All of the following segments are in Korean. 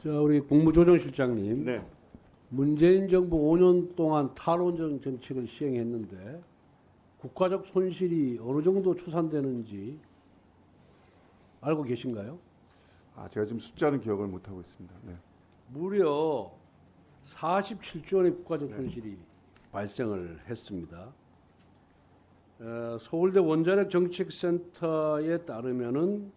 자, 우리 국무조정실장님, 네. 문재인 정부 5년 동안 탈원전 정책을 시행했는데 국가적 손실이 어느 정도 추산되는지 알고 계신가요? 제가 지금 숫자는 기억을 못 하고 있습니다. 네. 무려 47조 원의 국가적 손실이 발생을 했습니다. 서울대 원자력 정책센터에 따르면은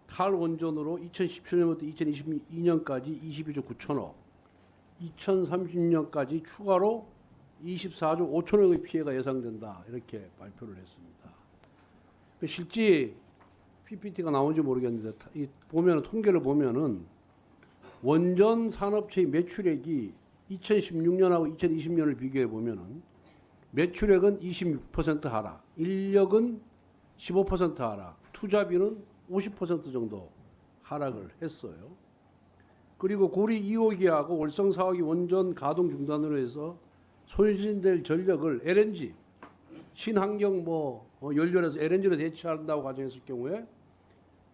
탈원전으로 2017년부터 2022년까지 22조 9천억, 2030년까지 추가로 24조 5천억의 피해가 예상된다, 이렇게 발표를 했습니다. 실제 PPT가 나온지 모르겠는데 보면 통계를 보면은 원전 산업체의 매출액이 2016년하고 2020년을 비교해 보면은 매출액은 26% 하락, 인력은 15% 하락, 투자비는 50% 정도 하락을 했어요. 그리고 고리 2호기하고 월성 4호기 원전 가동 중단으로 해서 손실될 전력을 LNG, 신환경 연료에서 LNG로 대체한다고 가정했을 경우에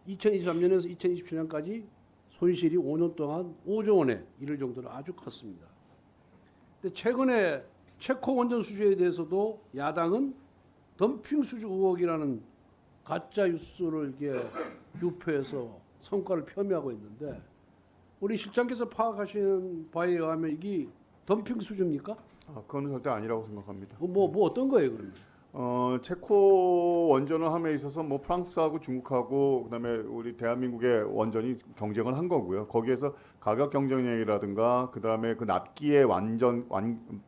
2023년에서 2027년까지 손실이 5년 동안 5조 원에 이를 정도로 아주 컸습니다. 근데 최근에 체코 원전 수주에 대해서도 야당은 덤핑 수주 의혹이라는 가짜 뉴스를 이게 유포해서 성과를 폄훼하고 있는데, 우리 실장께서 파악하시는 바에 의하면 이게 덤핑 수주입니까? 그건 절대 아니라고 생각합니다. 뭐 어떤 거예요, 그러면? 체코 원전을 함에 있어서 프랑스하고 중국하고 그다음에 우리 대한민국의 원전이 경쟁을 한 거고요. 거기에서 가격 경쟁력이라든가 그다음에 그 납기의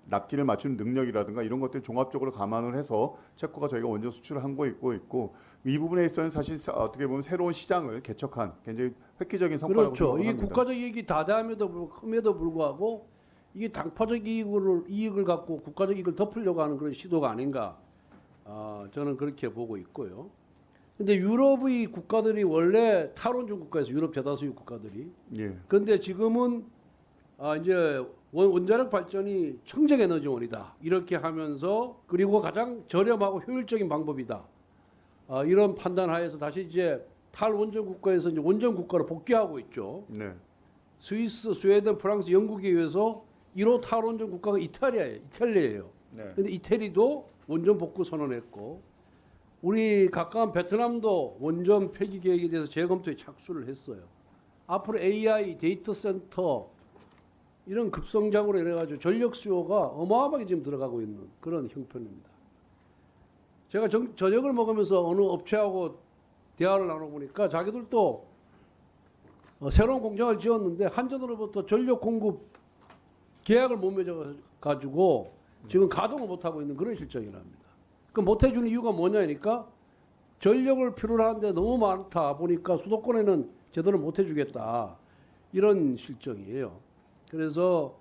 납기를 맞추는 능력이라든가 이런 것들 종합적으로 감안을 해서 체코가 저희가 원전 수출을 한 거 있고 이 부분에 있어서는 사실 어떻게 보면 새로운 시장을 개척한 굉장히 획기적인 성과라고 그렇죠. 생각합니다. 이게 국가적 이익이 다담에도 불구하고 이게 당파적 이익을 갖고 국가적 이익을 덮으려고 하는 그런 시도가 아닌가, 저는 그렇게 보고 있고요. 근데 유럽의 국가들이 원래 탈원전 국가에서 유럽 대다수의 국가들이, 예. 그런데 지금은 이제 원자력 발전이 청정에너지원이다 이렇게 하면서, 그리고 가장 저렴하고 효율적인 방법이다, 이런 판단하에서 다시 이제 탈원전 국가에서 이제 원전 국가로 복귀하고 있죠. 네. 스위스, 스웨덴, 프랑스, 영국에 의해서 1호 탈원전 국가가 이탈리아예요. 네. 근데 이태리도 원전 복구 선언했고, 우리 가까운 베트남도 원전 폐기 계획에 대해서 재검토에 착수를 했어요. 앞으로 AI, 데이터 센터 이런 급성장으로 이래가지고 전력 수요가 어마어마하게 지금 들어가고 있는 그런 형편입니다. 제가 저녁을 먹으면서 어느 업체하고 대화를 나눠보니까 자기들도 새로운 공장을 지었는데 한전으로부터 전력 공급 계약을 못 맺어가지고 지금 가동을 못하고 있는 그런 실정이랍니다. 그 못해주는 이유가 뭐냐니까 전력을 필요로 하는데 너무 많다 보니까 수도권에는 제대로 못해주겠다, 이런 실정이에요. 그래서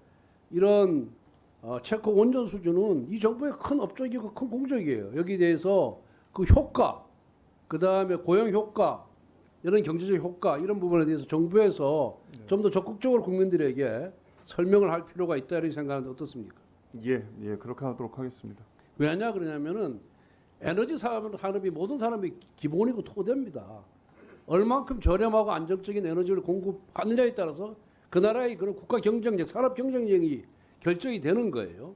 이런 체코 원전 수주는 이 정부의 큰 업적이고 큰 공적이에요. 여기에 대해서 그 효과, 그 다음에 고용 효과, 이런 경제적 효과, 이런 부분에 대해서 정부에서 좀 더 적극적으로 국민들에게 설명을 할 필요가 있다, 이렇게 생각하는데 어떻습니까? 예, 그렇게 하도록 하겠습니다. 왜냐 그러냐면은 에너지 산업이 모든 사람이 기본이고 토대입니다. 얼만큼 저렴하고 안정적인 에너지를 공급하느냐에 따라서 그 나라의 그런 국가 경쟁력, 산업 경쟁력이 결정이 되는 거예요.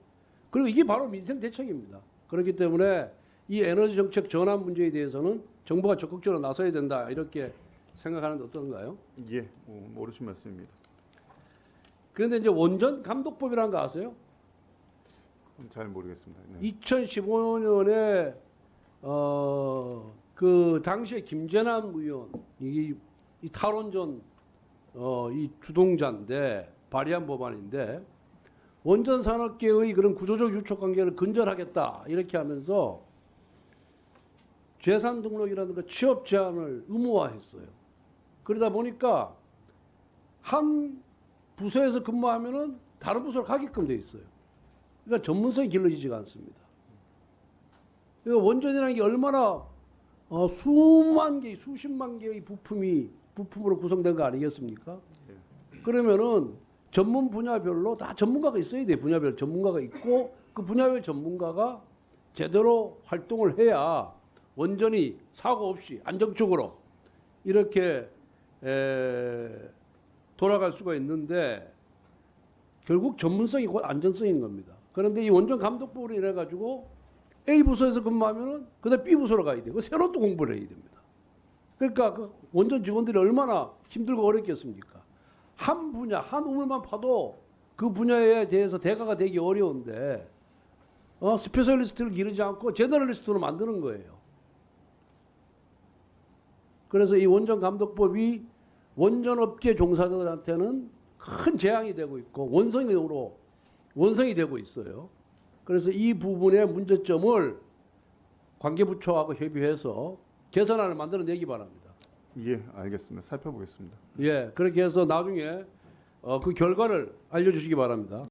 그리고 이게 바로 민생 대책입니다. 그렇기 때문에 이 에너지 정책 전환 문제에 대해서는 정부가 적극적으로 나서야 된다, 이렇게 생각하는데 어떤가요? 예, 옳으신 말씀입니다. 그런데 이제 원전 감독법이라는 거 아세요? 잘 모르겠습니다. 네. 2015년에 그 당시에 김재남 의원 이 탈원전 이 주동자인데 발의한 법안인데, 원전 산업계의 그런 구조적 유착 관계를 근절하겠다 이렇게 하면서 재산 등록이라든가 취업 제한을 의무화했어요. 그러다 보니까 한 부서에서 근무하면은 다른 부서로 가게끔 돼 있어요. 그러니까 전문성이 길러지지가 않습니다. 그러니까 원전이라는 게 얼마나 수만 개, 수십만 개의 부품으로 구성된 거 아니겠습니까? 그러면은 전문 분야별로 다 전문가가 있어야 돼요. 분야별 전문가가 있고 그 분야별 전문가가 제대로 활동을 해야 원전이 사고 없이 안정적으로 이렇게 돌아갈 수가 있는데 결국 전문성이 곧 안전성인 겁니다. 그런데 이 원전 감독부로 인해 가지고 A 부서에서 근무하면은 그다음 B 부서로 가야 되고 새로 또 공부를 해야 됩니다. 그러니까 그 원전 직원들이 얼마나 힘들고 어렵겠습니까? 한 분야, 한 우물만 파도 그 분야에 대해서 대가가 되기 어려운데 스페셜리스트를 기르지 않고 제너럴리스트로 만드는 거예요. 그래서 이 원전 감독법이 원전업계 종사자들한테는 큰 재앙이 되고 있고 원성이 되고 있어요. 그래서 이 부분의 문제점을 관계부처하고 협의해서 개선안을 만들어내기 바랍니다. 예, 알겠습니다. 살펴보겠습니다. 예, 그렇게 해서 나중에 그 결과를 알려주시기 바랍니다.